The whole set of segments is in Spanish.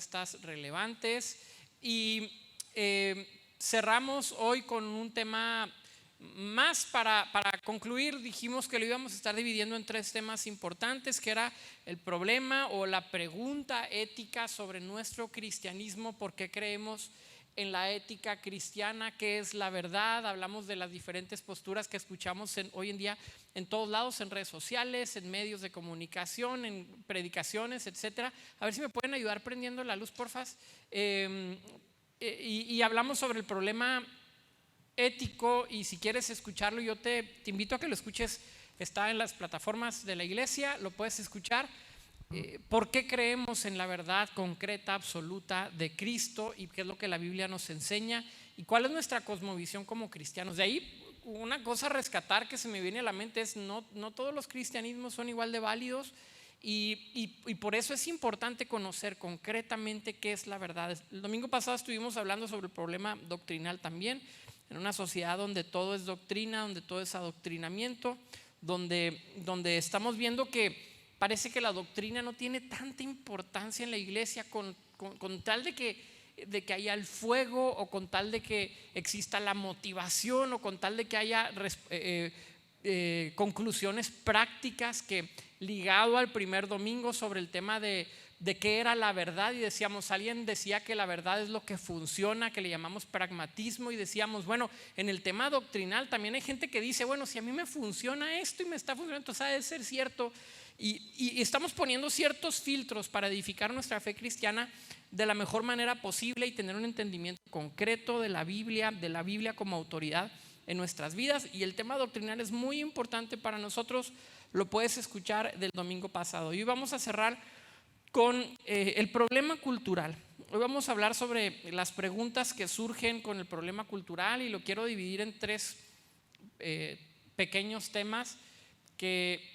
respuestas relevantes. Y cerramos hoy con un tema más para concluir. Dijimos que lo íbamos a estar dividiendo en 3 temas importantes, que era el problema o la pregunta ética sobre nuestro cristianismo, por qué creemos en la ética cristiana, qué es la verdad. Hablamos de las diferentes posturas que escuchamos hoy en día en todos lados, en redes sociales, en medios de comunicación, en predicaciones, etcétera. A ver si me pueden ayudar prendiendo la luz, porfas. Y hablamos sobre el problema ético, y si quieres escucharlo, yo te invito a que lo escuches. Está en las plataformas de la iglesia, lo puedes escuchar. ¿Por qué creemos en la verdad concreta, absoluta de Cristo, y qué es lo que la Biblia nos enseña, y cuál es nuestra cosmovisión como cristianos? De ahí, una cosa a rescatar que se me viene a la mente es no todos los cristianismos son igual de válidos, y por eso es importante conocer concretamente qué es la verdad. El domingo pasado estuvimos hablando sobre el problema doctrinal también, en una sociedad donde todo es doctrina, donde todo es adoctrinamiento, donde estamos viendo que parece que la doctrina no tiene tanta importancia en la iglesia, con tal de que haya el fuego, o con tal de que exista la motivación, o con tal de que haya conclusiones prácticas, que ligado al primer domingo sobre el tema de qué era la verdad, y decíamos, alguien decía que la verdad es lo que funciona, que le llamamos pragmatismo, y decíamos, bueno, en el tema doctrinal también hay gente que dice, bueno, si a mí me funciona esto y me está funcionando, entonces ha de ser cierto. Y estamos poniendo ciertos filtros para edificar nuestra fe cristiana de la mejor manera posible, y tener un entendimiento concreto de la Biblia como autoridad en nuestras vidas. Y el tema doctrinal es muy importante para nosotros. Lo puedes escuchar del domingo pasado. Y hoy vamos a cerrar con el problema cultural. Hoy vamos a hablar sobre las preguntas que surgen con el problema cultural, y lo quiero dividir en 3 pequeños temas, que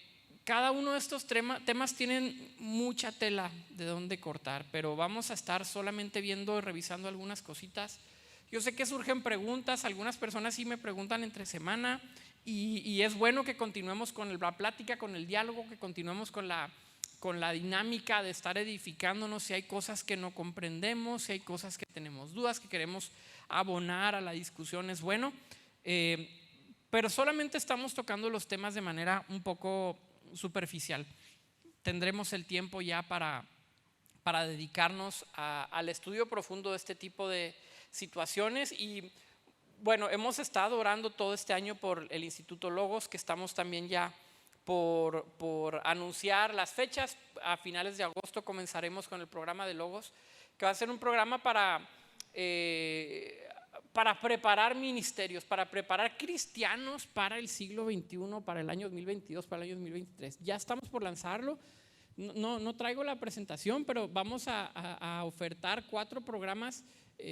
cada uno de estos temas tienen mucha tela de dónde cortar, pero vamos a estar solamente viendo y revisando algunas cositas. Yo sé que surgen preguntas, algunas personas sí me preguntan entre semana, y es bueno que continuemos con la plática, con el diálogo, que continuemos con la dinámica de estar edificándonos. Si hay cosas que no comprendemos, si hay cosas que tenemos dudas, que queremos abonar a la discusión, es bueno, pero solamente estamos tocando los temas de manera un poco superficial. Tendremos el tiempo ya para dedicarnos al estudio profundo de este tipo de situaciones. Y bueno, hemos estado orando todo este año por el Instituto Logos, que estamos también ya por anunciar las fechas. A finales de agosto comenzaremos con el programa de Logos, que va a ser un programa para preparar ministerios, para preparar cristianos para el siglo XXI, para el año 2022, para el año 2023. Ya estamos por lanzarlo. No traigo la presentación, pero vamos a ofertar 4 programas,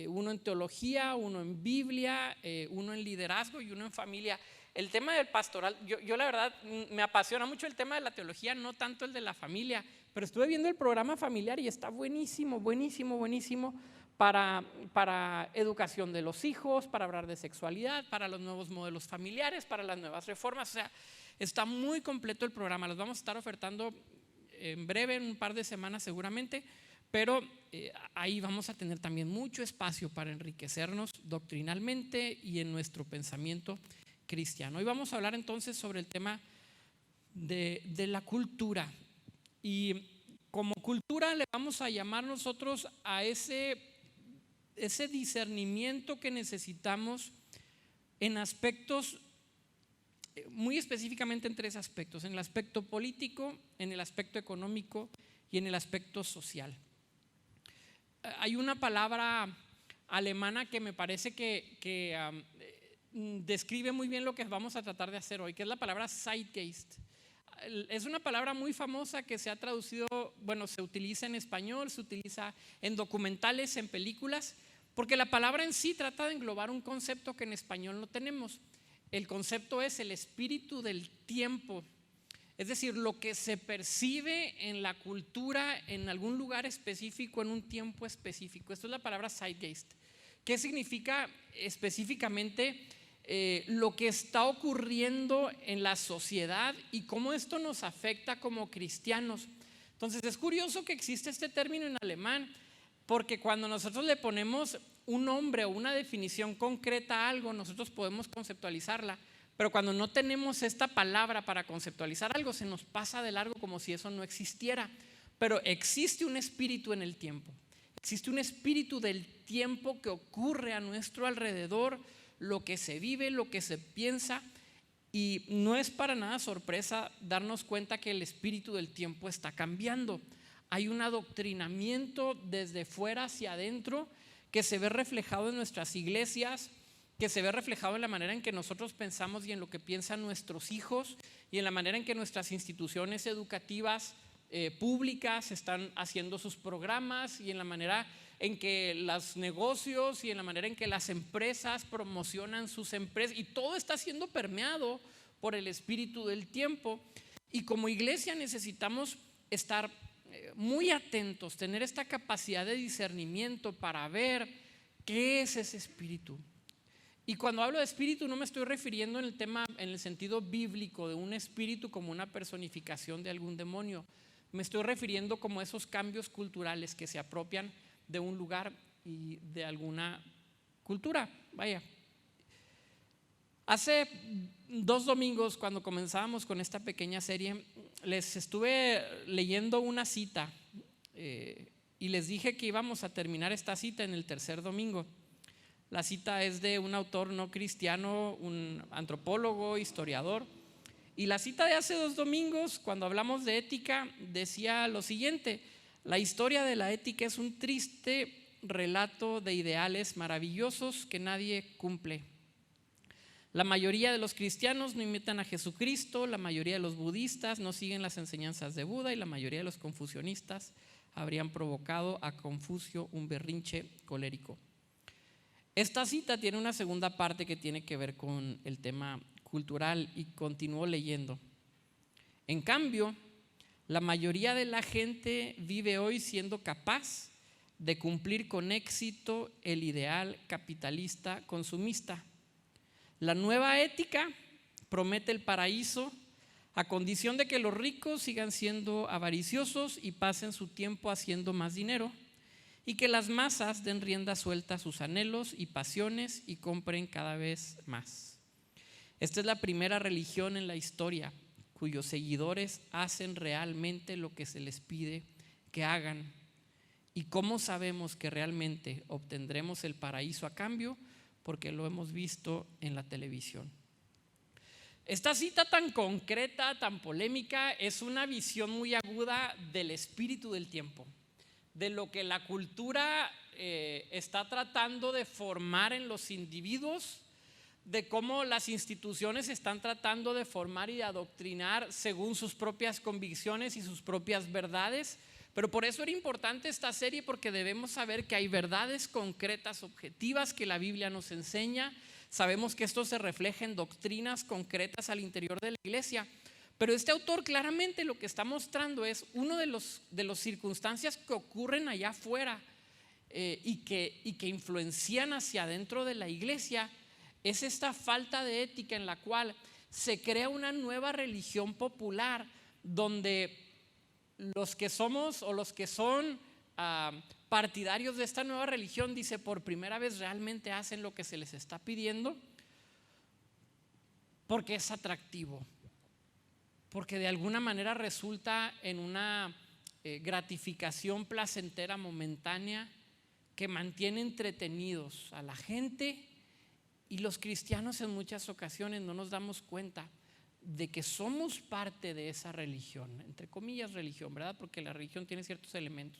uno en teología, uno en Biblia, uno en liderazgo y uno en familia. El tema del pastoral, yo la verdad me apasiona mucho el tema de la teología, no tanto el de la familia, pero estuve viendo el programa familiar y está buenísimo, buenísimo, buenísimo, para educación de los hijos, para hablar de sexualidad, para los nuevos modelos familiares, para las nuevas reformas. O sea, está muy completo el programa. Los vamos a estar ofertando en breve, en un par de semanas seguramente, pero ahí vamos a tener también mucho espacio para enriquecernos doctrinalmente y en nuestro pensamiento cristiano. Hoy vamos a hablar entonces sobre el tema de la cultura, y como cultura le vamos a llamar nosotros a ese discernimiento que necesitamos en aspectos, muy específicamente en 3 aspectos: en el aspecto político, en el aspecto económico y en el aspecto social. Hay una palabra alemana que me parece que describe muy bien lo que vamos a tratar de hacer hoy, que es la palabra Zeitgeist. Es una palabra muy famosa que se ha traducido, bueno, se utiliza en español, se utiliza en documentales, en películas, porque la palabra en sí trata de englobar un concepto que en español no tenemos. El concepto es el espíritu del tiempo, es decir, lo que se percibe en la cultura en algún lugar específico, en un tiempo específico. Esto es la palabra Zeitgeist. ¿Qué significa específicamente? Lo que está ocurriendo en la sociedad y cómo esto nos afecta como cristianos. Entonces es curioso que existe este término en alemán. Porque cuando nosotros le ponemos un nombre o una definición concreta a algo, nosotros podemos conceptualizarla. Pero cuando no tenemos esta palabra para conceptualizar algo, se nos pasa de largo como si eso no existiera. Pero existe un espíritu en el tiempo. Existe un espíritu del tiempo que ocurre a nuestro alrededor, lo que se vive, lo que se piensa. Y no es para nada sorpresa darnos cuenta que el espíritu del tiempo está cambiando. Hay un adoctrinamiento desde fuera hacia adentro que se ve reflejado en nuestras iglesias, que se ve reflejado en la manera en que nosotros pensamos y en lo que piensan nuestros hijos, y en la manera en que nuestras instituciones educativas públicas están haciendo sus programas, y en la manera en que los negocios y en la manera en que las empresas promocionan sus empresas, y todo está siendo permeado por el espíritu del tiempo. Y como iglesia necesitamos estar muy atentos, tener esta capacidad de discernimiento para ver qué es ese espíritu. Y cuando hablo de espíritu no me estoy refiriendo en el tema en el sentido bíblico de un espíritu como una personificación de algún demonio. Me estoy refiriendo como esos cambios culturales que se apropian de un lugar y de alguna cultura. Vaya. Hace 2 domingos, cuando comenzábamos con esta pequeña serie, les estuve leyendo una cita y les dije que íbamos a terminar esta cita en el tercer domingo. La cita es de un autor no cristiano, un antropólogo, historiador. Y la cita de hace 2 domingos, cuando hablamos de ética, decía lo siguiente: la historia de la ética es un triste relato de ideales maravillosos que nadie cumple. La mayoría de los cristianos no imitan a Jesucristo, la mayoría de los budistas no siguen las enseñanzas de Buda, y la mayoría de los confucianistas habrían provocado a Confucio un berrinche colérico. Esta cita tiene una segunda parte que tiene que ver con el tema cultural, y continúo leyendo. En cambio, la mayoría de la gente vive hoy siendo capaz de cumplir con éxito el ideal capitalista consumista. La nueva ética promete el paraíso a condición de que los ricos sigan siendo avariciosos y pasen su tiempo haciendo más dinero, y que las masas den rienda suelta a sus anhelos y pasiones y compren cada vez más. Esta es la primera religión en la historia cuyos seguidores hacen realmente lo que se les pide que hagan. ¿Y cómo sabemos que realmente obtendremos el paraíso a cambio? Porque lo hemos visto en la televisión. Esta cita tan concreta, tan polémica, es una visión muy aguda del espíritu del tiempo, de lo que la cultura está tratando de formar en los individuos, de cómo las instituciones están tratando de formar y de adoctrinar según sus propias convicciones y sus propias verdades. Pero por eso era importante esta serie, porque debemos saber que hay verdades concretas, objetivas, que la Biblia nos enseña. Sabemos que esto se refleja en doctrinas concretas al interior de la iglesia. Pero este autor claramente lo que está mostrando es uno de los circunstancias que ocurren allá afuera y que influencian hacia adentro de la iglesia. Es esta falta de ética en la cual se crea una nueva religión popular, donde los que somos o los que son partidarios de esta nueva religión, dice, por primera vez realmente hacen lo que se les está pidiendo porque es atractivo, porque de alguna manera resulta en una gratificación placentera momentánea que mantiene entretenidos a la gente. Y los cristianos en muchas ocasiones no nos damos cuenta de que somos parte de esa religión, entre comillas religión, ¿verdad? Porque la religión tiene ciertos elementos,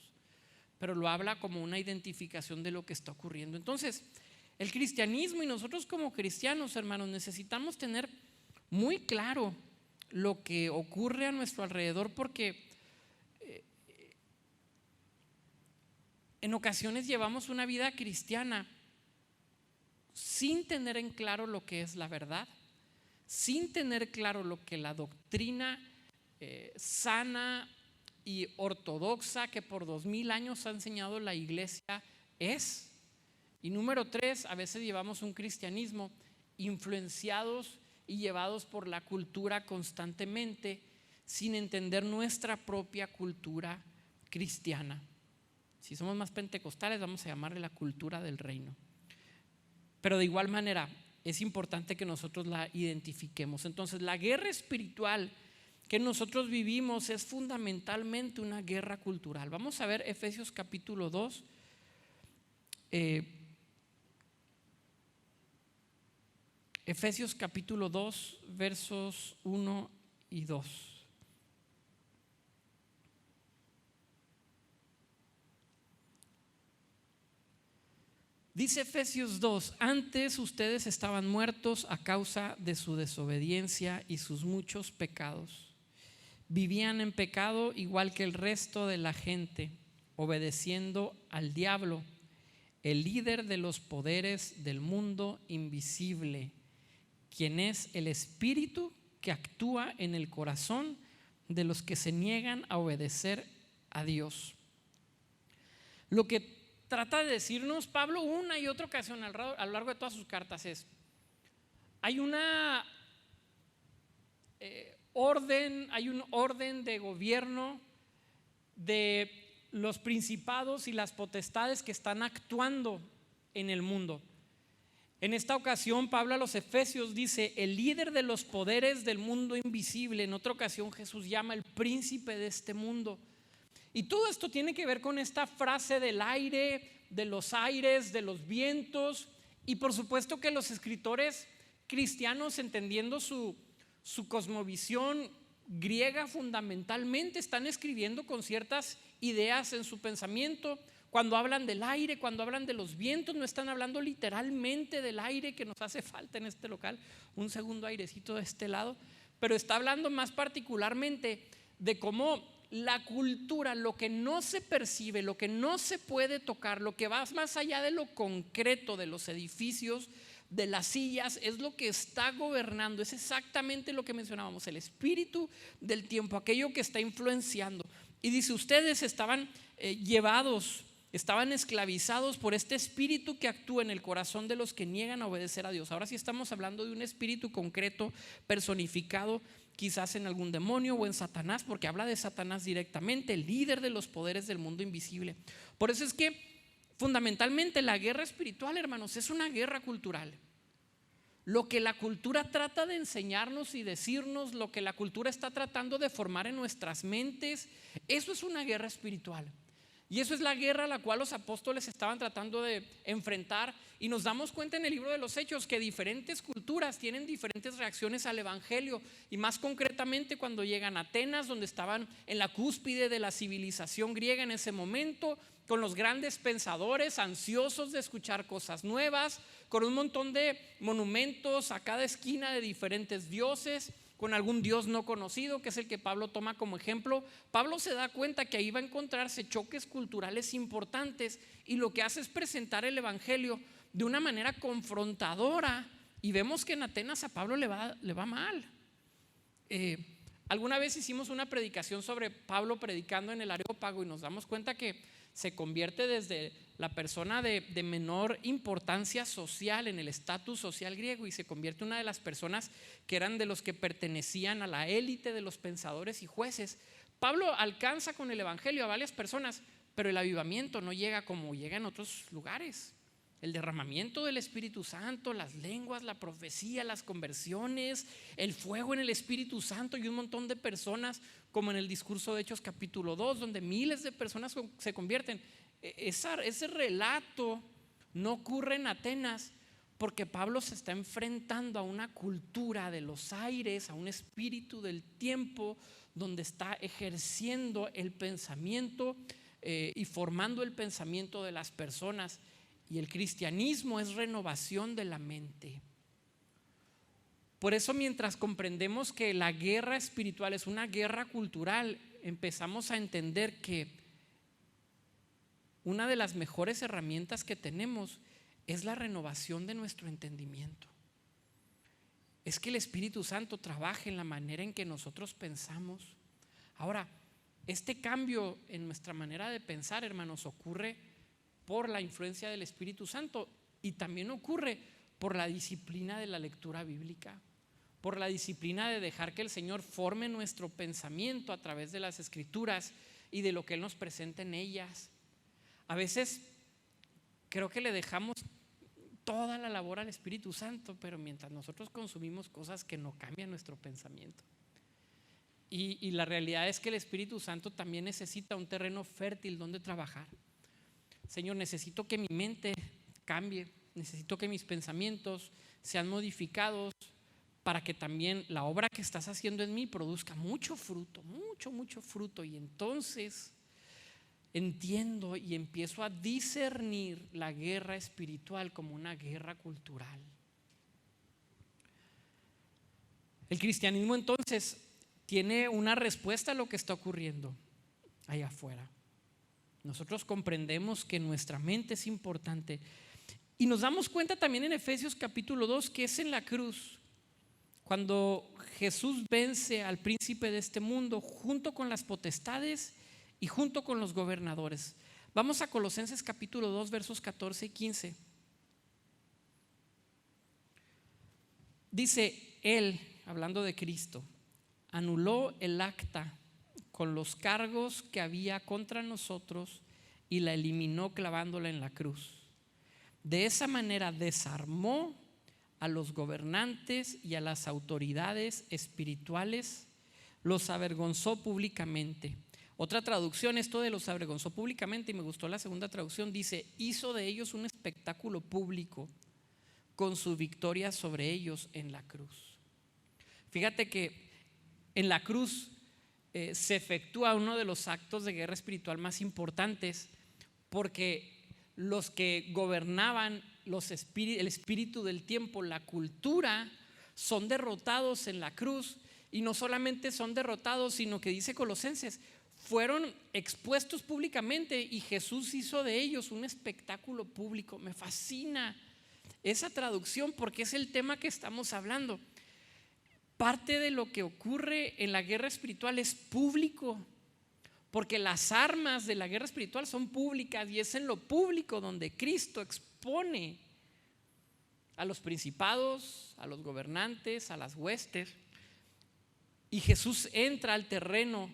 pero lo habla como una identificación de lo que está ocurriendo. Entonces, el cristianismo y nosotros como cristianos, hermanos, necesitamos tener muy claro lo que ocurre a nuestro alrededor, porque en ocasiones llevamos una vida cristiana sin tener en claro lo que es la verdad, sin tener claro lo que la doctrina sana y ortodoxa que por 2000 años ha enseñado la iglesia es. Y número 3, a veces llevamos un cristianismo influenciados y llevados por la cultura constantemente, sin entender nuestra propia cultura cristiana. Si somos más pentecostales, vamos a llamarle la cultura del reino. Pero de igual manera, es importante que nosotros la identifiquemos. Entonces, la guerra espiritual que nosotros vivimos es fundamentalmente una guerra cultural. Vamos a ver Efesios capítulo 2. Efesios capítulo 2, versos 1 y 2. Dice Efesios 2: antes ustedes estaban muertos a causa de su desobediencia y sus muchos pecados. Vivían en pecado igual que el resto de la gente, obedeciendo al diablo, el líder de los poderes del mundo invisible, quien es el espíritu que actúa en el corazón de los que se niegan a obedecer a Dios. Lo que trata de decirnos Pablo una y otra ocasión a lo largo de todas sus cartas es: hay una hay un orden de gobierno de los principados y las potestades que están actuando en el mundo. En esta ocasión Pablo a los Efesios dice el líder de los poderes del mundo invisible. En otra ocasión Jesús llama el príncipe de este mundo. Y todo esto tiene que ver con esta frase del aire, de los aires, de los vientos. Y por supuesto que los escritores cristianos, entendiendo su cosmovisión griega fundamentalmente, están escribiendo con ciertas ideas en su pensamiento. Cuando hablan del aire, cuando hablan de los vientos, no están hablando literalmente del aire que nos hace falta en este local, un segundo airecito de este lado, pero está hablando más particularmente de cómo la cultura, lo que no se percibe, lo que no se puede tocar, lo que va más allá de lo concreto, de los edificios, de las sillas, es lo que está gobernando. Es exactamente lo que mencionábamos, el espíritu del tiempo, aquello que está influenciando. Y dice, ustedes estaban estaban esclavizados por este espíritu que actúa en el corazón de los que niegan a obedecer a Dios. Ahora sí estamos hablando de un espíritu concreto, personificado quizás en algún demonio o en Satanás, porque habla de Satanás directamente, el líder de los poderes del mundo invisible. Por eso es que fundamentalmente la guerra espiritual, hermanos, es una guerra cultural. Lo que la cultura trata de enseñarnos y decirnos, lo que la cultura está tratando de formar en nuestras mentes, eso es una guerra espiritual. Y eso es la guerra a la cual los apóstoles estaban tratando de enfrentar. Y nos damos cuenta en el libro de los Hechos que diferentes culturas tienen diferentes reacciones al evangelio. Y más concretamente cuando llegan a Atenas, donde estaban en la cúspide de la civilización griega en ese momento, con los grandes pensadores ansiosos de escuchar cosas nuevas, con un montón de monumentos a cada esquina de diferentes dioses, con algún dios no conocido, que es el que Pablo toma como ejemplo. Pablo se da cuenta que ahí va a encontrarse choques culturales importantes, y lo que hace es presentar el evangelio de una manera confrontadora. Y vemos que en Atenas a Pablo le va mal. Alguna vez hicimos una predicación sobre Pablo predicando en el Areópago, y nos damos cuenta que se convierte desde la persona de menor importancia social en el estatus social griego, y se convierte en una de las personas que eran de los que pertenecían a la élite de los pensadores y jueces. Pablo alcanza con el evangelio a varias personas, pero el avivamiento no llega como llega en otros lugares. El derramamiento del Espíritu Santo, las lenguas, la profecía, las conversiones, el fuego en el Espíritu Santo, y un montón de personas, como en el discurso de Hechos capítulo 2, donde miles de personas se convierten. Ese relato no ocurre en Atenas, porque Pablo se está enfrentando a una cultura de los aires, a un espíritu del tiempo, donde está ejerciendo el pensamiento y formando el pensamiento de las personas. Y el cristianismo es renovación de la mente. Por eso, mientras comprendemos que la guerra espiritual es una guerra cultural, empezamos a entender que una de las mejores herramientas que tenemos es la renovación de nuestro entendimiento. Es que el Espíritu Santo trabaje en la manera en que nosotros pensamos. Ahora, este cambio en nuestra manera de pensar, hermanos, ocurre por la influencia del Espíritu Santo, y también ocurre por la disciplina de la lectura bíblica, por la disciplina de dejar que el Señor forme nuestro pensamiento a través de las Escrituras y de lo que Él nos presenta en ellas. A veces creo que le dejamos toda la labor al Espíritu Santo, pero mientras nosotros consumimos cosas que no cambian nuestro pensamiento. Y la realidad es que el Espíritu Santo también necesita un terreno fértil donde trabajar. Señor, necesito que mi mente cambie, necesito que mis pensamientos sean modificados para que también la obra que estás haciendo en mí produzca mucho fruto, mucho fruto. Y entonces entiendo y empiezo a discernir la guerra espiritual como una guerra cultural. El cristianismo entonces tiene una respuesta a lo que está ocurriendo allá afuera. Nosotros comprendemos que nuestra mente es importante y nos damos cuenta también en Efesios capítulo 2 que es en la cruz cuando Jesús vence al príncipe de este mundo junto con las potestades y junto con los gobernadores. Vamos a Colosenses capítulo 2 versos 14 y 15. Dice: Él, hablando de Cristo, anuló el acta con los cargos que había contra nosotros y la eliminó clavándola en la cruz. De esa manera desarmó a los gobernantes y a las autoridades espirituales, los avergonzó públicamente. Otra traducción, esto de los avergonzó públicamente, y me gustó la segunda traducción, dice: hizo de ellos un espectáculo público con su victoria sobre ellos en la cruz. Fíjate que en la cruz se efectúa uno de los actos de guerra espiritual más importantes, porque los que gobernaban el espíritu del tiempo, la cultura, son derrotados en la cruz. Y no solamente son derrotados, sino que dice Colosenses, fueron expuestos públicamente y Jesús hizo de ellos un espectáculo público. Me fascina esa traducción porque es el tema que estamos hablando. Parte de lo que ocurre en la guerra espiritual es público, porque las armas de la guerra espiritual son públicas y es en lo público donde Cristo expone a los principados, a los gobernantes, a las huestes, y Jesús entra al terreno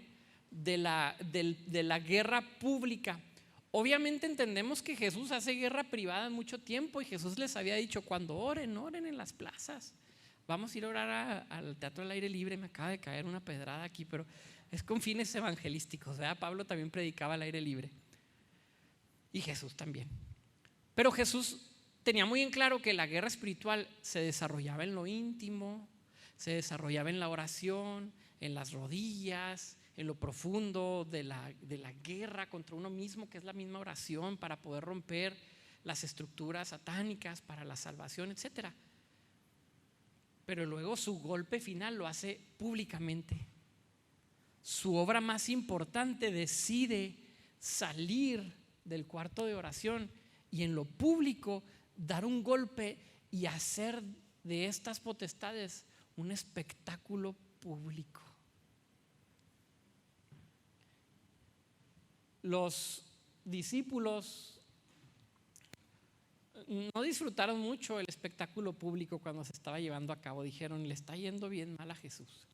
de la guerra pública. Obviamente entendemos que Jesús hace guerra privada mucho tiempo y Jesús les había dicho: cuando oren, oren en las plazas. Vamos a ir a orar al teatro al aire libre. Me acaba de caer una pedrada aquí, pero es con fines evangelísticos, ¿verdad? Pablo también predicaba al aire libre y Jesús también. Pero Jesús tenía muy en claro que la guerra espiritual se desarrollaba en lo íntimo, se desarrollaba en la oración, en las rodillas, en lo profundo de la guerra contra uno mismo, que es la misma oración para poder romper las estructuras satánicas para la salvación, etcétera. Pero luego su golpe final lo hace públicamente. Su obra más importante decide salir del cuarto de oración y en lo público dar un golpe y hacer de estas potestades un espectáculo público. Los discípulos no disfrutaron mucho el espectáculo público cuando se estaba llevando a cabo. Dijeron: le está yendo bien mal a Jesús.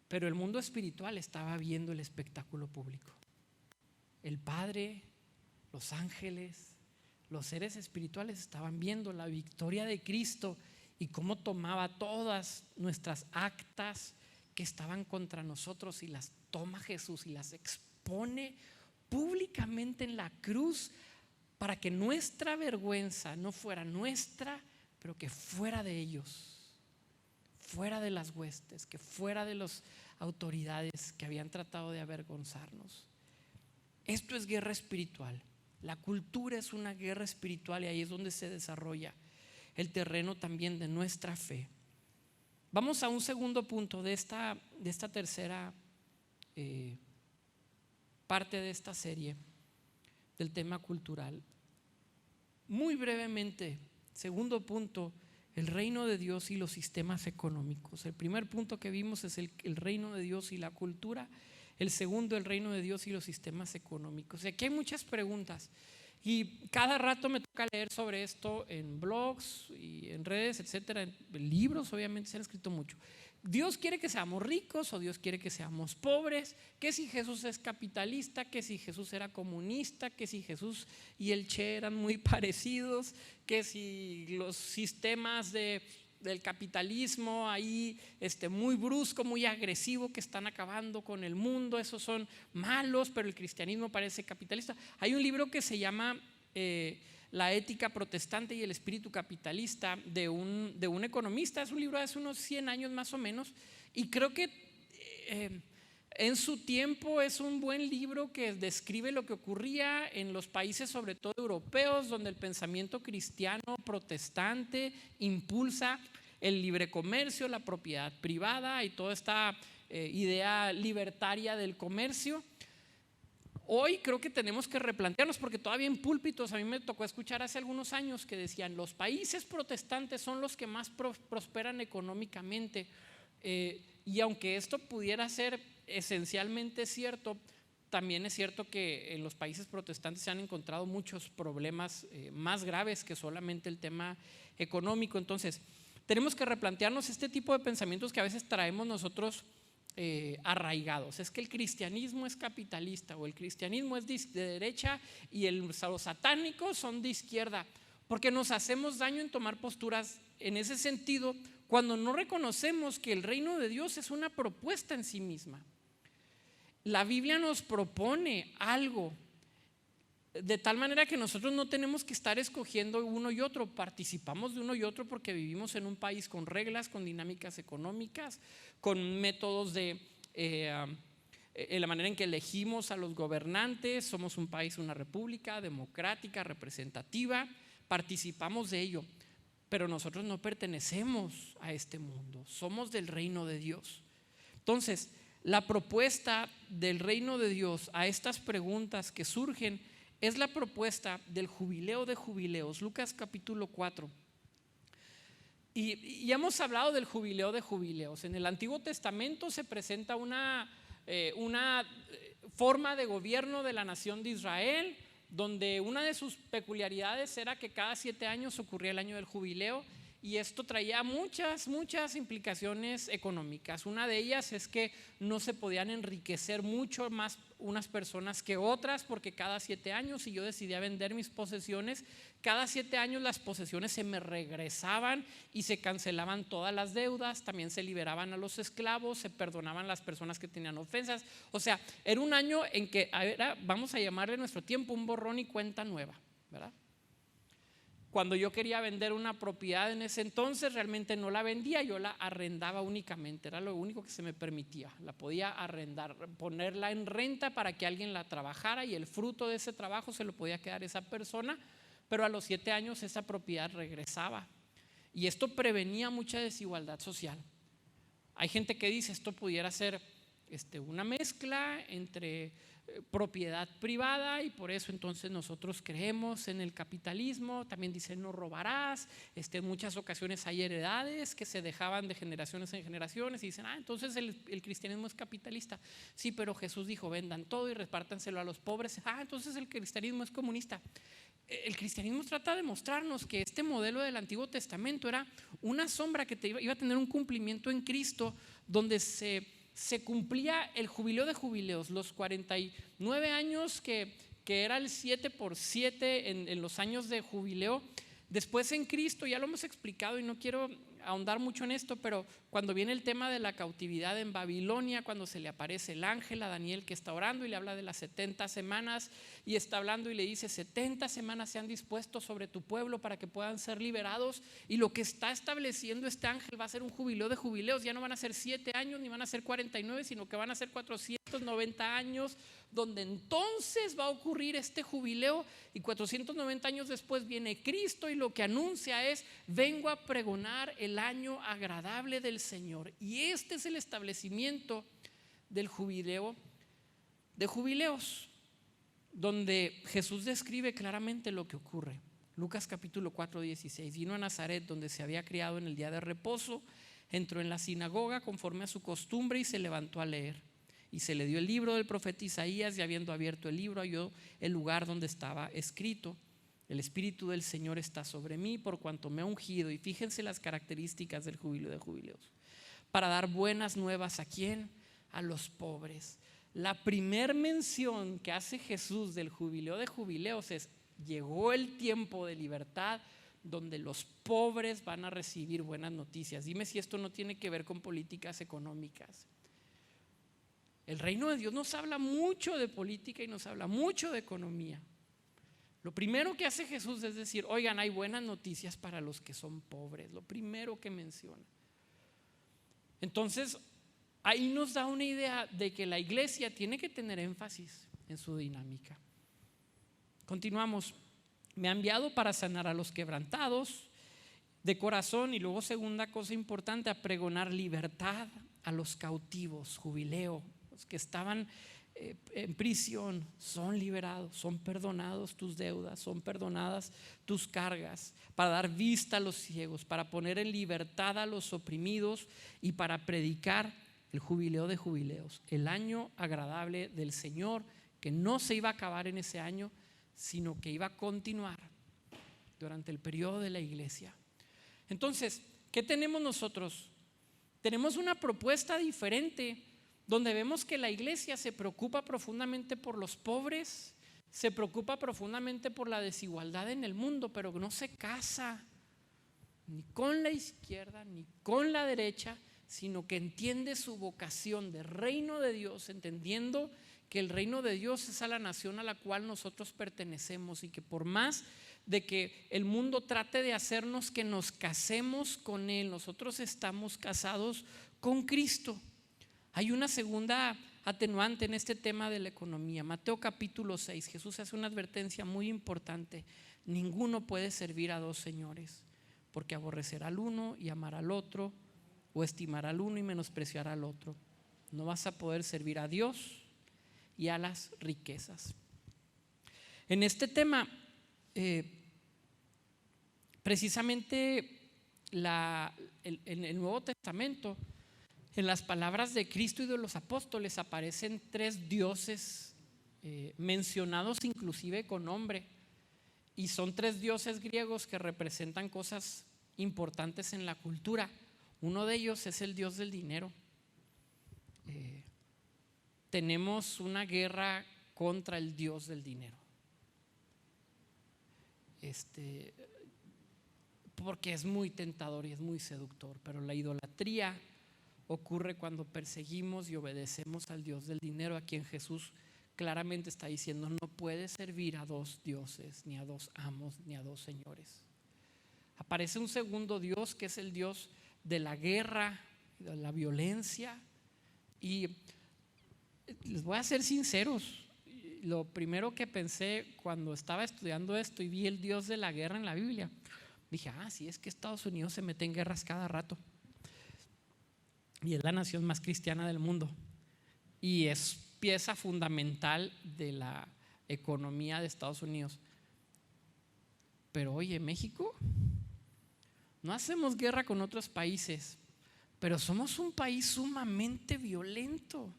Pero el mundo espiritual estaba viendo el espectáculo público. El Padre, los ángeles, los seres espirituales estaban viendo la victoria de Cristo y cómo tomaba todas nuestras actas que estaban contra nosotros y las toma Jesús y las expone públicamente en la cruz, para que nuestra vergüenza no fuera nuestra, pero que fuera de ellos, fuera de las huestes, que fuera de las autoridades que habían tratado de avergonzarnos. Esto es guerra espiritual. La cultura es una guerra espiritual y ahí es donde se desarrolla el terreno también de nuestra fe. Vamos a un segundo punto de esta tercera parte de esta serie del tema cultural. Muy brevemente, segundo punto, el reino de Dios y los sistemas económicos. El primer punto que vimos es el reino de Dios y la cultura. El segundo, el reino de Dios y los sistemas económicos. Y aquí hay muchas preguntas Y cada rato me toca leer sobre esto en blogs y en redes, etcétera, en libros, obviamente se han escrito mucho. Dios quiere que seamos ricos o Dios quiere que seamos pobres, que si Jesús es capitalista, que si Jesús era comunista, que si Jesús y el Che eran muy parecidos, que si los sistemas del capitalismo ahí muy brusco, muy agresivo, que están acabando con el mundo, esos son malos, pero el cristianismo parece capitalista. Hay un libro que se llama La ética protestante y el espíritu capitalista de un economista. Es un libro de hace unos 100 años más o menos, y creo que en su tiempo es un buen libro que describe lo que ocurría en los países, sobre todo europeos, donde el pensamiento cristiano protestante impulsa el libre comercio, la propiedad privada y toda esta idea libertaria del comercio. Hoy creo que tenemos que replantearnos, porque todavía en púlpitos a mí me tocó escuchar hace algunos años que decían: los países protestantes son los que más prosperan económicamente, y aunque esto pudiera ser esencialmente cierto, también es cierto que en los países protestantes se han encontrado muchos problemas más graves que solamente el tema económico. Entonces tenemos que replantearnos este tipo de pensamientos que a veces traemos nosotros arraigados. Es que el cristianismo es capitalista, o el cristianismo es de derecha y los satánicos son de izquierda, porque nos hacemos daño en tomar posturas en ese sentido cuando no reconocemos que el reino de Dios es una propuesta en sí misma. La Biblia nos propone algo, de tal manera que nosotros no tenemos que estar escogiendo uno y otro. Participamos de uno y otro porque vivimos en un país con reglas, con dinámicas económicas, con métodos de la manera en que elegimos a los gobernantes. Somos un país, una república democrática, representativa. Participamos de ello, pero nosotros no pertenecemos a este mundo, somos del reino de Dios. Entonces, la propuesta del reino de Dios a estas preguntas que surgen es la propuesta del jubileo de jubileos, Lucas capítulo 4. Y ya hemos hablado del jubileo de jubileos. En el Antiguo Testamento se presenta una forma de gobierno de la nación de Israel, donde una de sus peculiaridades era que cada 7 años ocurría el año del jubileo, y esto traía muchas implicaciones económicas. Una de ellas es que no se podían enriquecer mucho más unas personas que otras, porque cada 7 años, si yo decidía vender mis posesiones, cada 7 años las posesiones se me regresaban y se cancelaban todas las deudas. También se liberaban a los esclavos, se perdonaban las personas que tenían ofensas. O sea, era un año en que era, vamos a llamarle nuestro tiempo, un borrón y cuenta nueva, ¿verdad? Cuando yo quería vender una propiedad en ese entonces, realmente no la vendía, yo la arrendaba únicamente, era lo único que se me permitía. La podía arrendar, ponerla en renta para que alguien la trabajara, y el fruto de ese trabajo se lo podía quedar esa persona, pero a los 7 años esa propiedad regresaba, y esto prevenía mucha desigualdad social. Hay gente que dice esto pudiera ser una mezcla entre propiedad privada, y por eso entonces nosotros creemos en el capitalismo. También dice no robarás. En muchas ocasiones hay heredades que se dejaban de generaciones en generaciones y dicen entonces el cristianismo es capitalista. Sí, pero Jesús dijo vendan todo y repártanselo a los pobres. Entonces el cristianismo es comunista. El cristianismo trata de mostrarnos que este modelo del Antiguo Testamento era una sombra que iba a tener un cumplimiento en Cristo, donde se cumplía el jubileo de jubileos, los 49 años que era el 7 por 7 en los años de jubileo. Después en Cristo, ya lo hemos explicado y no quiero ahondar mucho en esto, pero cuando viene el tema de la cautividad en Babilonia, cuando se le aparece el ángel a Daniel que está orando y le habla de las 70 semanas, y está hablando y le dice 70 semanas se han dispuesto sobre tu pueblo para que puedan ser liberados, y lo que está estableciendo este ángel va a ser un jubileo de jubileos. Ya no van a ser 7 años ni van a ser 49, sino que van a ser 490 años, donde entonces va a ocurrir este jubileo, y 490 años después viene Cristo, y lo que anuncia es vengo a pregonar el año agradable del Señor. Y este es el establecimiento del jubileo de jubileos, donde Jesús describe claramente lo que ocurre. Lucas capítulo 4:16. Vino a Nazaret, donde se había criado, en el día de reposo, entró en la sinagoga conforme a su costumbre y se levantó a leer. Y se le dio el libro del profeta Isaías, y habiendo abierto el libro, halló el lugar donde estaba escrito: el Espíritu del Señor está sobre mí, por cuanto me ha ungido. Y fíjense las características del jubileo de jubileos: para dar buenas nuevas ¿a quién? A los pobres. La primer mención que hace Jesús del jubileo de jubileos es: llegó el tiempo de libertad donde los pobres van a recibir buenas noticias. Dime si esto no tiene que ver con políticas económicas. El reino de Dios nos habla mucho de política y nos habla mucho de economía. Lo primero que hace Jesús es decir: oigan, hay buenas noticias para los que son pobres. Lo primero que menciona. Entonces, ahí nos da una idea de que la iglesia tiene que tener énfasis en su dinámica. Continuamos: me ha enviado para sanar a los quebrantados de corazón. Y luego, segunda cosa importante, a pregonar libertad a los cautivos. Jubileo: los que estaban en prisión son liberados, son perdonados tus deudas, son perdonadas tus cargas, para dar vista a los ciegos, para poner en libertad a los oprimidos y para predicar el jubileo de jubileos, el año agradable del Señor, que no se iba a acabar en ese año, sino que iba a continuar durante el periodo de la iglesia. Entonces, ¿qué tenemos nosotros? Tenemos una propuesta diferente, donde vemos que la iglesia se preocupa profundamente por los pobres, se preocupa profundamente por la desigualdad en el mundo, pero no se casa ni con la izquierda ni con la derecha, sino que entiende su vocación de reino de Dios, entendiendo que el reino de Dios es a la nación a la cual nosotros pertenecemos, y que por más de que el mundo trate de hacernos que nos casemos con Él, nosotros estamos casados con Cristo. Hay una segunda atenuante en este tema de la economía. Mateo capítulo 6, Jesús hace una advertencia muy importante: ninguno puede servir a dos señores, porque aborrecerá al uno y amará al otro, o estimará al uno y menospreciará al otro. No vas a poder servir a Dios y a las riquezas. En este tema, precisamente en el Nuevo Testamento, en las palabras de Cristo y de los apóstoles, aparecen tres dioses mencionados inclusive con nombre, y son tres dioses griegos que representan cosas importantes en la cultura. Uno de ellos es el dios del dinero. Tenemos una guerra contra el dios del dinero, porque es muy tentador y es muy seductor. Pero la idolatría ocurre cuando perseguimos y obedecemos al dios del dinero, a quien Jesús claramente está diciendo: no puedes servir a dos dioses, ni a dos amos, ni a dos señores. Aparece un segundo dios, que es el dios de la guerra, de la violencia. Y les voy a ser sinceros, lo primero que pensé cuando estaba estudiando esto y vi el dios de la guerra en la Biblia, dije: sí, es que Estados Unidos se mete en guerras cada rato y es la nación más cristiana del mundo y es pieza fundamental de la economía de Estados Unidos. Pero oye, México, no hacemos guerra con otros países, pero somos un país sumamente violento.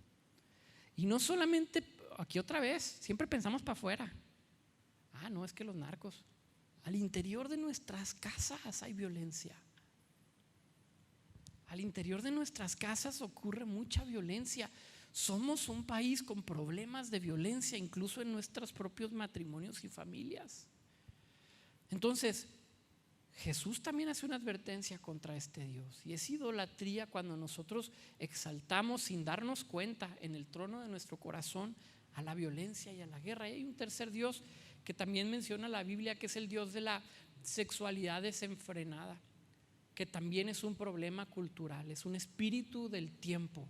Y no solamente aquí, otra vez, siempre pensamos para afuera. No, es que los narcos. Al interior de nuestras casas hay violencia. Al interior de nuestras casas ocurre mucha violencia. Somos un país con problemas de violencia, incluso en nuestros propios matrimonios y familias. Entonces, Jesús también hace una advertencia contra este Dios, y es idolatría cuando nosotros exaltamos sin darnos cuenta en el trono de nuestro corazón a la violencia y a la guerra. Y hay un tercer Dios que también menciona la Biblia, que es el Dios de la sexualidad desenfrenada, que también es un problema cultural, es un espíritu del tiempo,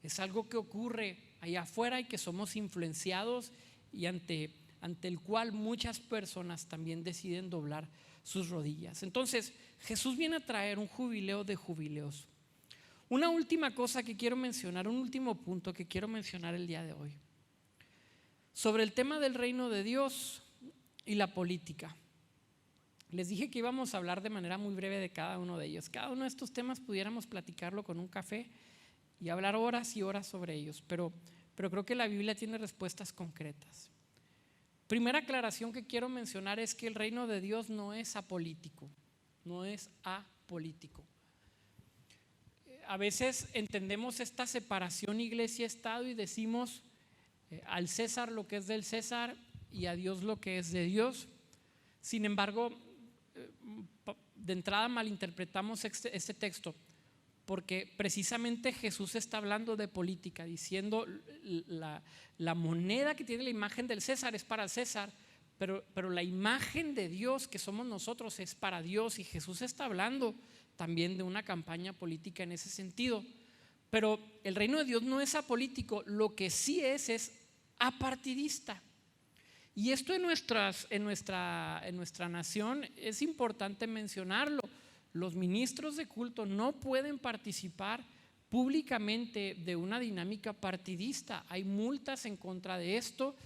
es algo que ocurre allá afuera y que somos influenciados, y ante el cual muchas personas también deciden doblar sus rodillas. Entonces, Jesús viene a traer un jubileo de jubileos. Una última cosa que quiero mencionar, un último punto que quiero mencionar el día de hoy, sobre el tema del reino de Dios y la política. Les dije que íbamos a hablar de manera muy breve de cada uno de ellos. Cada uno de estos temas pudiéramos platicarlo con un café y hablar horas y horas sobre ellos, pero creo que la Biblia tiene respuestas concretas. Primera aclaración que quiero mencionar es que el reino de Dios no es apolítico, no es apolítico. A veces entendemos esta separación iglesia-estado y decimos al César lo que es del César y a Dios lo que es de Dios. Sin embargo, de entrada malinterpretamos este texto, porque precisamente Jesús está hablando de política, diciendo la moneda que tiene la imagen del César es para el César, pero la imagen de Dios que somos nosotros es para Dios, y Jesús está hablando también de una campaña política en ese sentido. Pero el reino de Dios no es apolítico, lo que sí es apartidista. Y esto en nuestra nación es importante mencionarlo. Los ministros de culto no pueden participar públicamente de una dinámica partidista. Hay multas en contra de esto,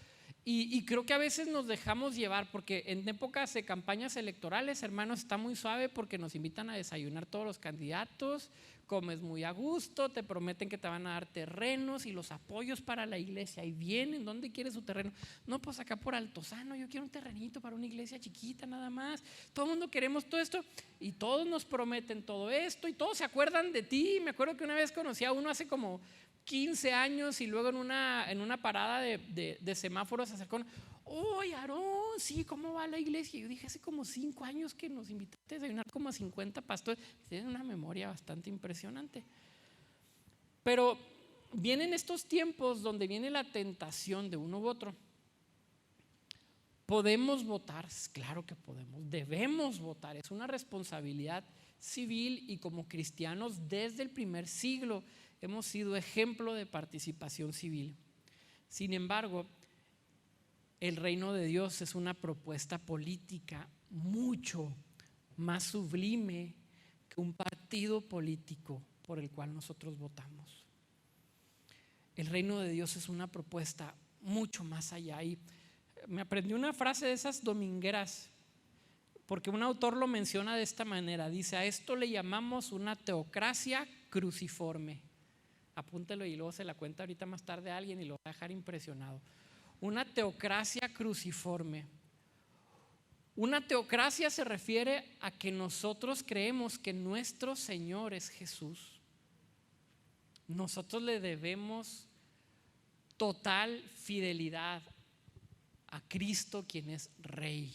y creo que a veces nos dejamos llevar, porque en épocas de campañas electorales, hermanos, está muy suave porque nos invitan a desayunar todos los candidatos, comes muy a gusto, te prometen que te van a dar terrenos y los apoyos para la iglesia. Ahí vienen, ¿dónde quieres su terreno? No, pues acá por Altozano, yo quiero un terrenito para una iglesia chiquita nada más. Todo el mundo queremos todo esto y todos nos prometen todo esto y todos se acuerdan de ti. Me acuerdo que una vez conocí a uno hace como 15 años y luego en una parada de semáforos se acercó: oye, Aarón, sí, ¿cómo va la iglesia? Yo dije, hace como 5 años que nos invitaste a desayunar como a 50 pastores. Tienes una memoria bastante impresionante. Pero vienen estos tiempos donde viene la tentación de uno u otro. ¿Podemos votar? Claro que podemos, debemos votar, es una responsabilidad civil, y como cristianos desde el primer siglo hemos sido ejemplo de participación civil. Sin embargo, el reino de Dios es una propuesta política mucho más sublime que un partido político por el cual nosotros votamos. El reino de Dios es una propuesta mucho más allá. Y me aprendí una frase de esas domingueras, porque un autor lo menciona de esta manera. Dice: a esto le llamamos una teocracia cruciforme. Apúntelo y luego se la cuenta ahorita más tarde a alguien y lo va a dejar impresionado. Una teocracia cruciforme. Una teocracia se refiere a que nosotros creemos que nuestro Señor es Jesús. Nosotros le debemos total fidelidad a Cristo, quien es Rey.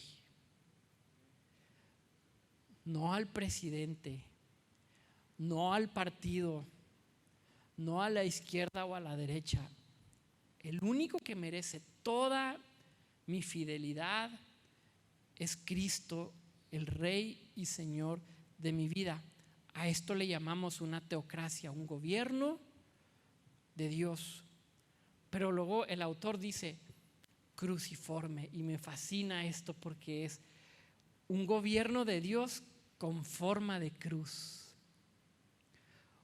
No al presidente, no al partido, no a la izquierda o a la derecha. El único que merece toda mi fidelidad es Cristo, el Rey y Señor de mi vida. A esto le llamamos una teocracia, un gobierno de Dios. Pero luego el autor dice cruciforme, y me fascina esto porque es un gobierno de Dios con forma de cruz.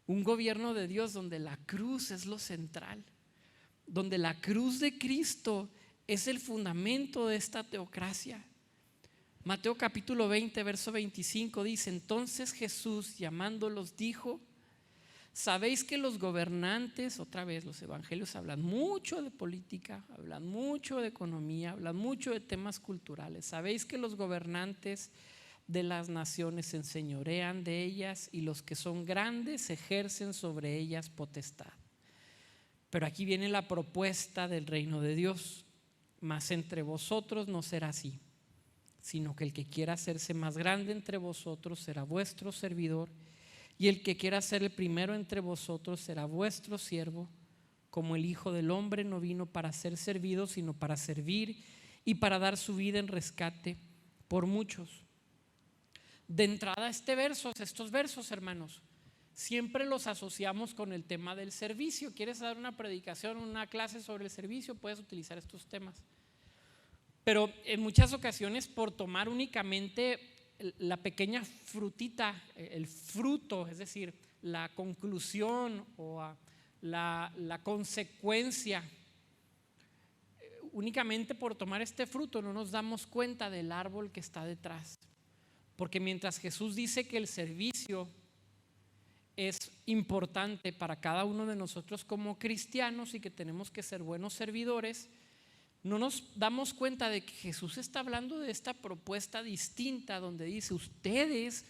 Un gobierno de Dios donde la cruz es lo central, donde la cruz de Cristo es el fundamento de esta teocracia. Mateo capítulo 20, verso 25 dice: entonces Jesús, llamándolos, dijo: sabéis que los gobernantes, otra vez los evangelios hablan mucho de política, hablan mucho de economía, hablan mucho de temas culturales. Sabéis que los gobernantes de las naciones se enseñorean de ellas, y los que son grandes ejercen sobre ellas potestad. Pero aquí viene la propuesta del reino de Dios: mas entre vosotros no será así, sino que el que quiera hacerse más grande entre vosotros será vuestro servidor, y el que quiera ser el primero entre vosotros será vuestro siervo. Como el Hijo del Hombre no vino para ser servido, sino para servir y para dar su vida en rescate por muchos. De entrada, estos versos, hermanos, siempre los asociamos con el tema del servicio. ¿Quieres dar una predicación, una clase sobre el servicio? Puedes utilizar estos temas. Pero en muchas ocasiones, por tomar únicamente la pequeña frutita, el fruto, es decir, la conclusión o la consecuencia, únicamente por tomar este fruto no nos damos cuenta del árbol que está detrás. Porque mientras Jesús dice que el servicio es importante para cada uno de nosotros como cristianos y que tenemos que ser buenos servidores, no nos damos cuenta de que Jesús está hablando de esta propuesta distinta donde dice: ustedes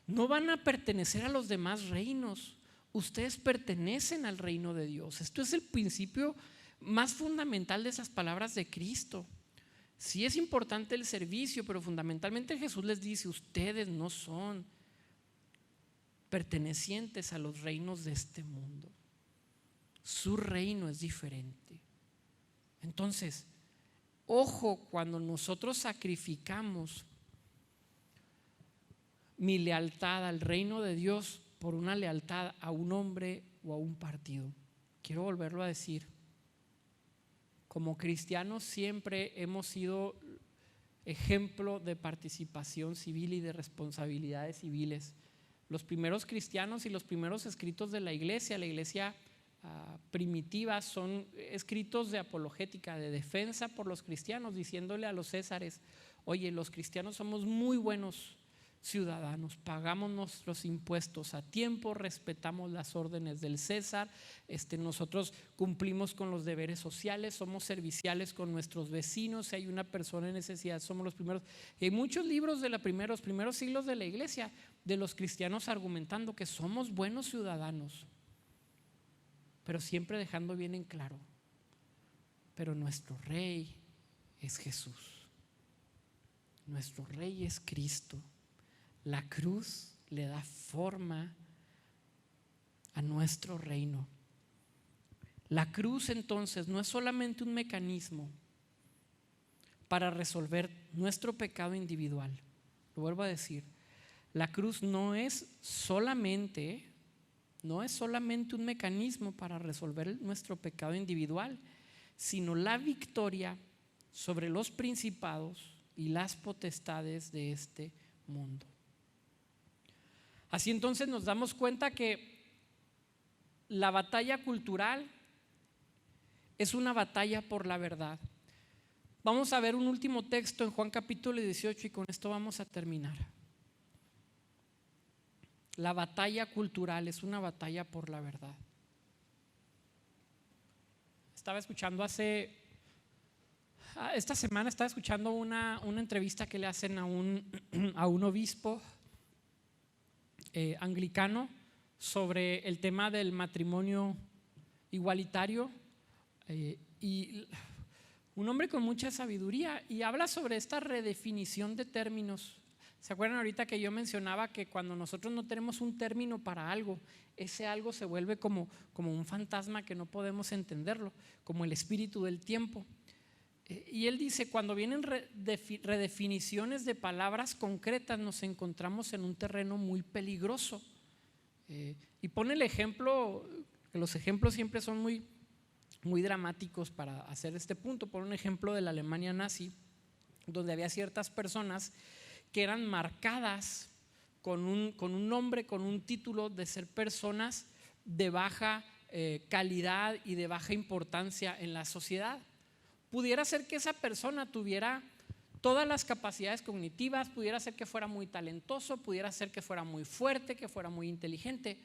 no van a pertenecer a los demás reinos, ustedes pertenecen al reino de Dios. Esto es el principio más fundamental de esas palabras de Cristo. Sí es importante el servicio, pero fundamentalmente Jesús les dice: ustedes no son pertenecientes a los reinos de este mundo. Su reino es diferente. Entonces, ojo cuando nosotros sacrificamos mi lealtad al reino de Dios por una lealtad a un hombre o a un partido. Quiero volverlo a decir. Como cristianos siempre hemos sido ejemplo de participación civil y de responsabilidades civiles. Los primeros cristianos y los primeros escritos de la iglesia primitiva, son escritos de apologética, de defensa por los cristianos, diciéndole a los césares: oye, los cristianos somos muy buenos ciudadanos, pagamos nuestros impuestos a tiempo, respetamos las órdenes del César, nosotros cumplimos con los deberes sociales, somos serviciales con nuestros vecinos, si hay una persona en necesidad somos los primeros. Y hay muchos libros de los primeros siglos de la iglesia, de los cristianos argumentando que somos buenos ciudadanos, pero siempre dejando bien en claro: pero nuestro rey es Jesús, nuestro rey es Cristo. La cruz le da forma a nuestro reino. La cruz entonces no es solamente un mecanismo para resolver nuestro pecado individual. Lo vuelvo a decir, la cruz no es solamente un mecanismo para resolver nuestro pecado individual, sino la victoria sobre los principados y las potestades de este mundo. Así entonces nos damos cuenta que la batalla cultural es una batalla por la verdad. Vamos a ver un último texto en Juan capítulo 18 y con esto vamos a terminar. La batalla cultural es una batalla por la verdad. Esta semana estaba escuchando una entrevista que le hacen a un obispo anglicano sobre el tema del matrimonio igualitario, y un hombre con mucha sabiduría, y habla sobre esta redefinición de términos. ¿Se acuerdan ahorita que yo mencionaba que cuando nosotros no tenemos un término para algo, ese algo se vuelve como un fantasma que no podemos entenderlo, como el espíritu del tiempo? Y él dice: cuando vienen redefiniciones de palabras concretas, nos encontramos en un terreno muy peligroso. Y pone el ejemplo, que los ejemplos siempre son muy, muy dramáticos para hacer este punto. Pone un ejemplo de la Alemania nazi, donde había ciertas personas que eran marcadas con un nombre, con un título de ser personas de baja calidad y de baja importancia en la sociedad. Pudiera ser que esa persona tuviera todas las capacidades cognitivas, pudiera ser que fuera muy talentoso, pudiera ser que fuera muy fuerte, que fuera muy inteligente,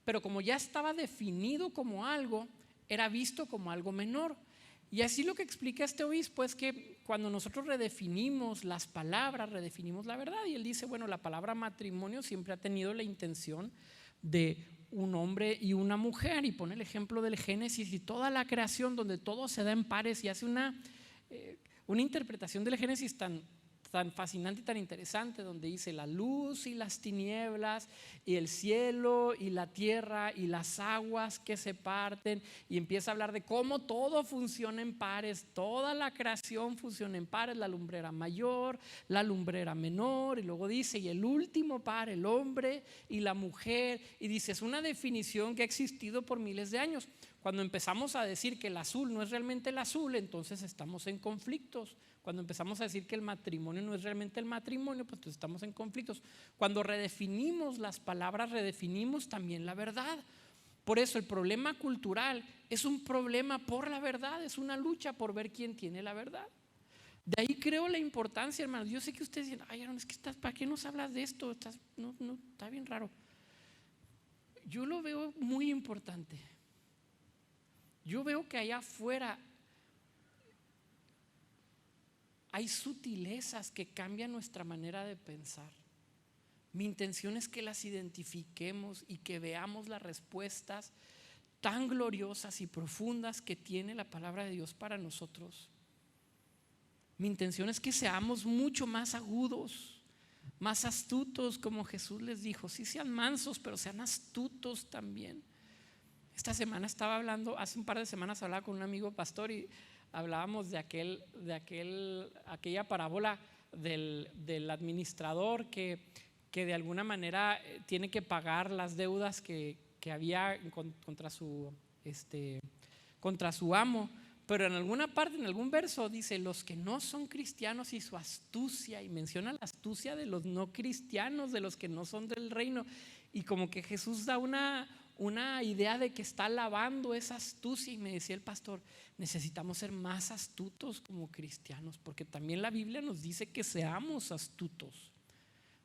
pero como ya estaba definido como algo, era visto como algo menor. Y así lo que explica este obispo es que cuando nosotros redefinimos las palabras, redefinimos la verdad. Y él dice: bueno, la palabra matrimonio siempre ha tenido la intención de un hombre y una mujer, y pone el ejemplo del Génesis y toda la creación donde todo se da en pares, y hace una interpretación del Génesis tan fascinante y tan interesante, donde dice: la luz y las tinieblas, y el cielo y la tierra y las aguas que se parten, y empieza a hablar de cómo todo funciona en pares, toda la creación funciona en pares, la lumbrera mayor, la lumbrera menor, y luego dice: y el último par, el hombre y la mujer. Y dice: es una definición que ha existido por miles de años. Cuando empezamos a decir que el azul no es realmente el azul, entonces estamos en conflictos. Cuando empezamos a decir que el matrimonio no es realmente el matrimonio, pues estamos en conflictos. Cuando redefinimos las palabras, redefinimos también la verdad. Por eso el problema cultural es un problema por la verdad, es una lucha por ver quién tiene la verdad. De ahí creo la importancia, hermanos. Yo sé que ustedes dicen: ay, Aaron, es que ¿para qué nos hablas de esto? Está bien raro. yo lo veo muy importante. Yo veo que allá afuera hay sutilezas que cambian nuestra manera de pensar. Mi intención es que las identifiquemos y que veamos las respuestas tan gloriosas y profundas que tiene la palabra de Dios para nosotros. Mi intención es que seamos mucho más agudos, más astutos, como Jesús les dijo. Sí, sean mansos, pero sean astutos también. Esta semana estaba hablando, hace un par de semanas hablaba con un amigo pastor y hablábamos de aquella parábola del administrador que de alguna manera tiene que pagar las deudas que había contra su amo. Pero en alguna parte, en algún verso dice: los que no son cristianos y su astucia, y menciona la astucia de los no cristianos, de los que no son del reino. Y como que Jesús da una idea de que está alabando esa astucia. Y me decía el pastor: necesitamos ser más astutos como cristianos, porque también la Biblia nos dice que seamos astutos.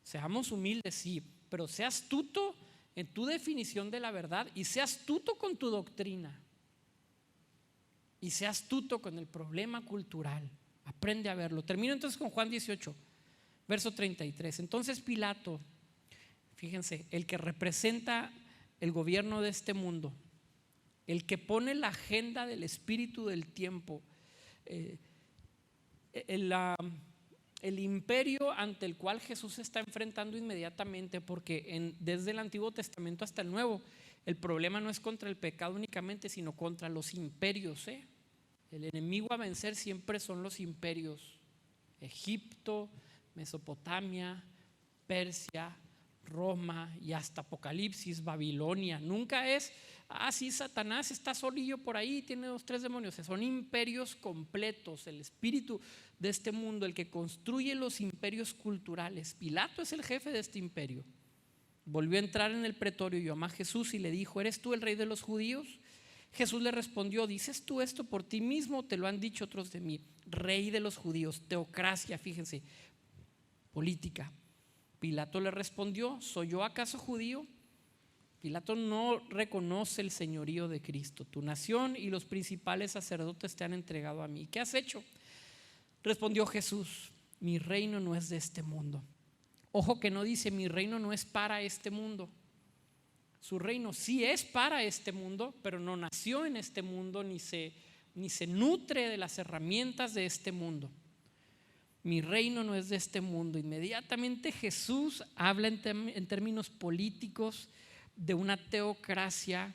Seamos humildes, sí, pero sea astuto en tu definición de la verdad y sea astuto con tu doctrina. Y sea astuto con el problema cultural. Aprende a verlo. Termino entonces con Juan 18, verso 33. Entonces Pilato, fíjense, el que representa el gobierno de este mundo, el que pone la agenda del espíritu del tiempo, el imperio ante el cual Jesús se está enfrentando inmediatamente, porque desde el Antiguo Testamento hasta el Nuevo, el problema no es contra el pecado únicamente, sino contra los imperios. El enemigo a vencer siempre son los imperios: Egipto, Mesopotamia, Persia, Roma y hasta Apocalipsis, Babilonia. Nunca es: sí, Satanás está solillo por ahí, tiene 2, 3 demonios. Son imperios completos. El espíritu de este mundo, el que construye los imperios culturales. Pilato es el jefe de este imperio. Volvió a entrar en el pretorio y llamó a Jesús y le dijo: ¿eres tú el rey de los judíos? Jesús le respondió: ¿dices tú esto por ti mismo o te lo han dicho otros de mí? Rey de los judíos. Teocracia, fíjense, política. Pilato le respondió: ¿soy yo acaso judío? Pilato no reconoce el señorío de Cristo. Tu nación y los principales sacerdotes te han entregado a mí. ¿Qué has hecho? Respondió Jesús: mi reino no es de este mundo. Ojo que no dice: mi reino no es para este mundo. Su reino sí es para este mundo, pero no nació en este mundo, ni se nutre de las herramientas de este mundo. Mi reino no es de este mundo. Inmediatamente Jesús habla en términos políticos de una teocracia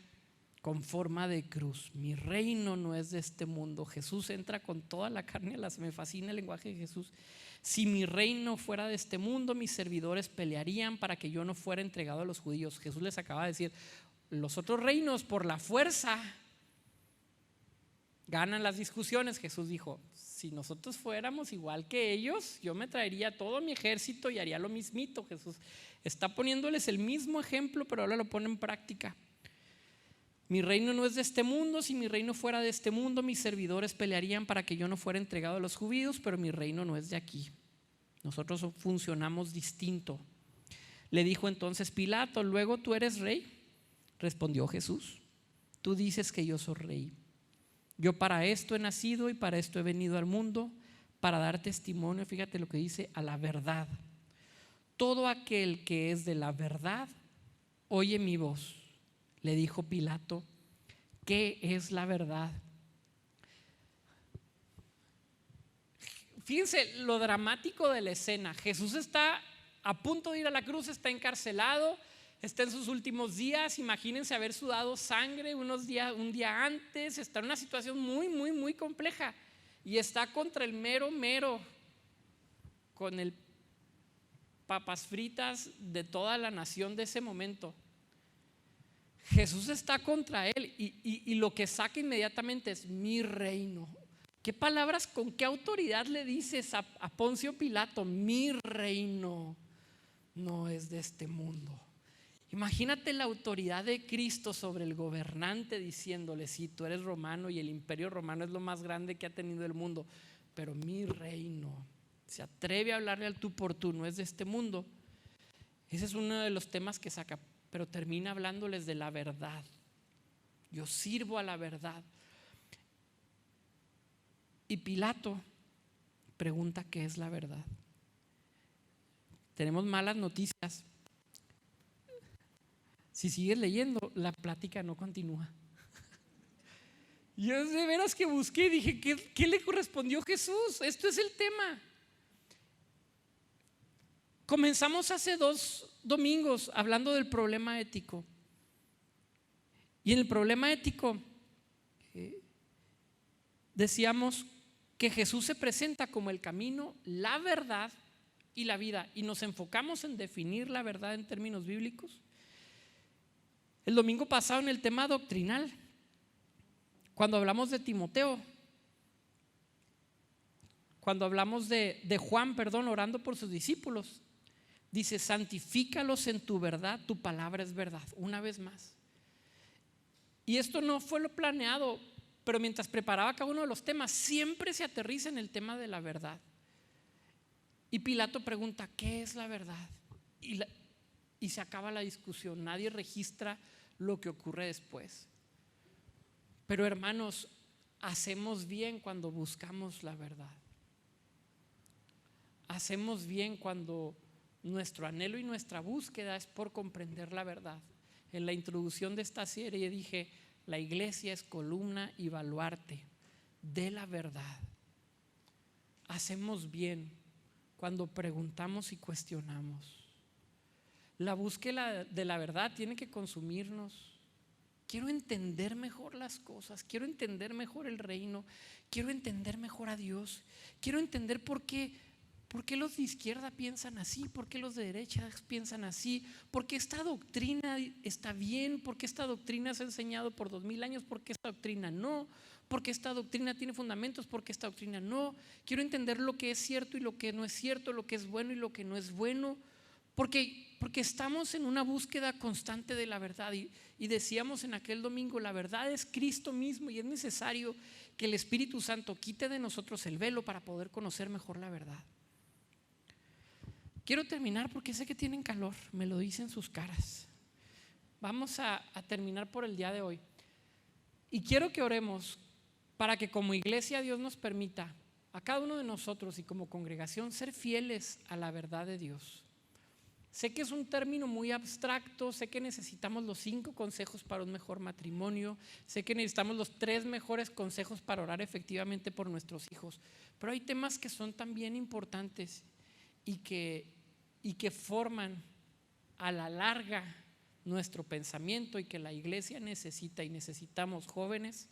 con forma de cruz. Mi reino no es de este mundo. Jesús entra con toda la carne. Me fascina el lenguaje de Jesús. Si mi reino fuera de este mundo, mis servidores pelearían para que yo no fuera entregado a los judíos. Jesús les acaba de decir: los otros reinos por la fuerza ganan las discusiones. Jesús dijo: si nosotros fuéramos igual que ellos, yo me traería todo mi ejército y haría lo mismito. Jesús está poniéndoles el mismo ejemplo, pero ahora lo pone en práctica. Mi reino no es de este mundo. Si mi reino fuera de este mundo, mis servidores pelearían para que yo no fuera entregado a los judíos, pero mi reino no es de aquí. Nosotros funcionamos distinto. Le dijo entonces Pilato: ¿luego tú eres rey? Respondió Jesús: tú dices que yo soy rey. Yo para esto he nacido y para esto he venido al mundo, para dar testimonio, fíjate lo que dice, a la verdad. Todo aquel que es de la verdad oye mi voz. Le dijo Pilato: ¿qué es la verdad? Fíjense lo dramático de la escena. Jesús está a punto de ir a la cruz, está encarcelado, está en sus últimos días. Imagínense haber sudado sangre un día antes. Está en una situación muy, muy, muy compleja y está contra el mero, con el papas fritas de toda la nación de ese momento. Jesús está contra él y lo que saca inmediatamente es: mi reino. ¿Qué palabras, con qué autoridad le dices a Poncio Pilato? Mi reino no es de este mundo. Imagínate la autoridad de Cristo sobre el gobernante diciéndole: sí, tú eres romano y el imperio romano es lo más grande que ha tenido el mundo, pero mi reino, se atreve a hablarle al tú por tú, no es de este mundo. Ese es uno de los temas que saca. pero termina hablándoles de la verdad. Yo sirvo a la verdad. Y Pilato pregunta qué es la verdad. Tenemos malas noticias. Si sigues leyendo, la plática no continúa. Yo de veras que busqué y dije, ¿qué le correspondió a Jesús? Esto es el tema. Comenzamos hace 2 domingos hablando del problema ético. Y en el problema ético decíamos que Jesús se presenta como el camino, la verdad y la vida. Y nos enfocamos en definir la verdad en términos bíblicos. El domingo pasado en el tema doctrinal, cuando hablamos de Timoteo, cuando hablamos de Juan, orando por sus discípulos, dice: santifícalos en tu verdad, tu palabra es verdad. Una vez más. Y esto no fue lo planeado, pero mientras preparaba cada uno de los temas, siempre se aterriza en el tema de la verdad. Y Pilato pregunta: ¿qué es la verdad? Y se acaba la discusión. Nadie registra lo que ocurre después. Pero hermanos, hacemos bien cuando buscamos la verdad. Hacemos bien cuando nuestro anhelo y nuestra búsqueda es por comprender la verdad. En la introducción de esta serie dije: la iglesia es columna y baluarte de la verdad. Hacemos bien cuando preguntamos y cuestionamos. La búsqueda de la verdad tiene que consumirnos. Quiero entender mejor las cosas, quiero entender mejor el reino, quiero entender mejor a Dios, quiero entender por qué los de izquierda piensan así, por qué los de derecha piensan así, por qué esta doctrina está bien, por qué esta doctrina se ha enseñado por 2000 años, por qué esta doctrina no, por qué esta doctrina tiene fundamentos, por qué esta doctrina no. Quiero entender lo que es cierto y lo que no es cierto, lo que es bueno y lo que no es bueno, porque estamos en una búsqueda constante de la verdad. Y decíamos en aquel domingo: la verdad es Cristo mismo, y es necesario que el Espíritu Santo quite de nosotros el velo para poder conocer mejor la verdad. Quiero terminar porque sé que tienen calor, me lo dicen sus caras. Vamos a terminar por el día de hoy. Y quiero que oremos para que como iglesia Dios nos permita a cada uno de nosotros y como congregación ser fieles a la verdad de Dios. Sé que es un término muy abstracto, sé que necesitamos los 5 consejos para un mejor matrimonio, sé que necesitamos los 3 mejores consejos para orar efectivamente por nuestros hijos, pero hay temas que son también importantes y que forman a la larga nuestro pensamiento, y que la iglesia necesita, y necesitamos jóvenes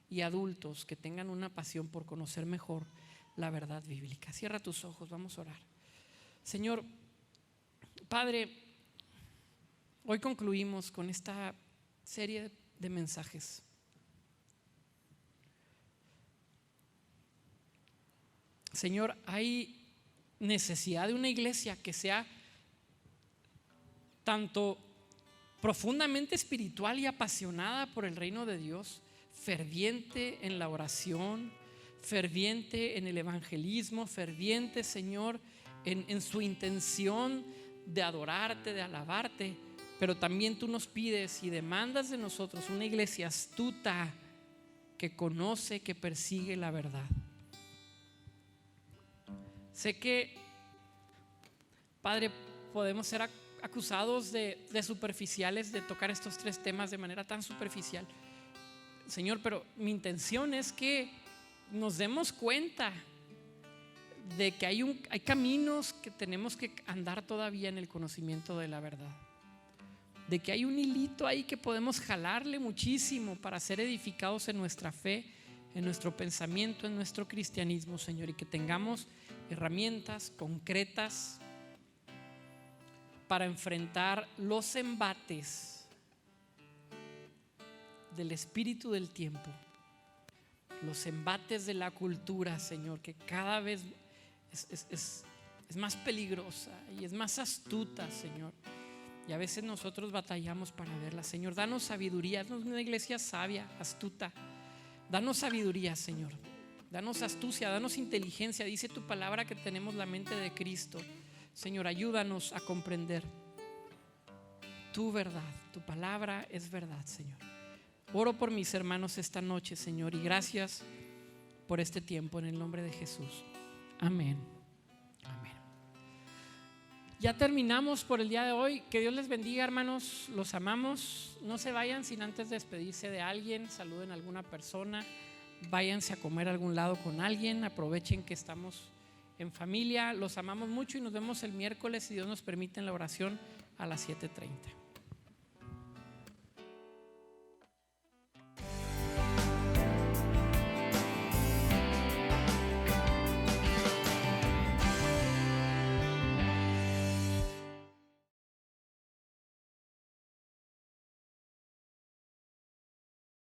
y adultos que tengan una pasión por conocer mejor la verdad bíblica. Cierra tus ojos, vamos a orar. Señor Padre, hoy concluimos con esta serie de mensajes. Señor, hay necesidad de una iglesia que sea tanto profundamente espiritual y apasionada por el reino de Dios, ferviente en la oración, ferviente en el evangelismo, ferviente, Señor, en su intención de adorarte, de alabarte, pero también tú nos pides y demandas de nosotros una iglesia astuta que conoce, que persigue la verdad. Sé que, Padre, podemos ser acusados de superficiales, de tocar estos 3 temas de manera tan superficial, Señor, pero mi intención es que nos demos cuenta de que hay caminos que tenemos que andar todavía en el conocimiento de la verdad, de que hay un hilito ahí que podemos jalarle muchísimo para ser edificados en nuestra fe, en nuestro pensamiento, en nuestro cristianismo, Señor, y que tengamos herramientas concretas para enfrentar los embates del espíritu del tiempo, los embates de la cultura, Señor, que cada vez es más peligrosa y es más astuta, Señor, y a veces nosotros batallamos para verla. Señor, danos sabiduría, danos una iglesia sabia, astuta. Danos sabiduría, Señor, danos astucia, danos inteligencia. Dice tu palabra que tenemos la mente de Cristo. Señor, ayúdanos a comprender tu verdad. Tu palabra es verdad, Señor. Oro por mis hermanos esta noche, Señor, y gracias por este tiempo en el nombre de Jesús. Amén. Amén. Ya terminamos por el día de hoy. Que Dios les bendiga, hermanos. Los amamos. No se vayan sin antes despedirse de alguien. Saluden a alguna persona. Váyanse a comer a algún lado con alguien. Aprovechen que estamos en familia. Los amamos mucho y nos vemos el miércoles, si Dios nos permite, en la oración a las 7:30.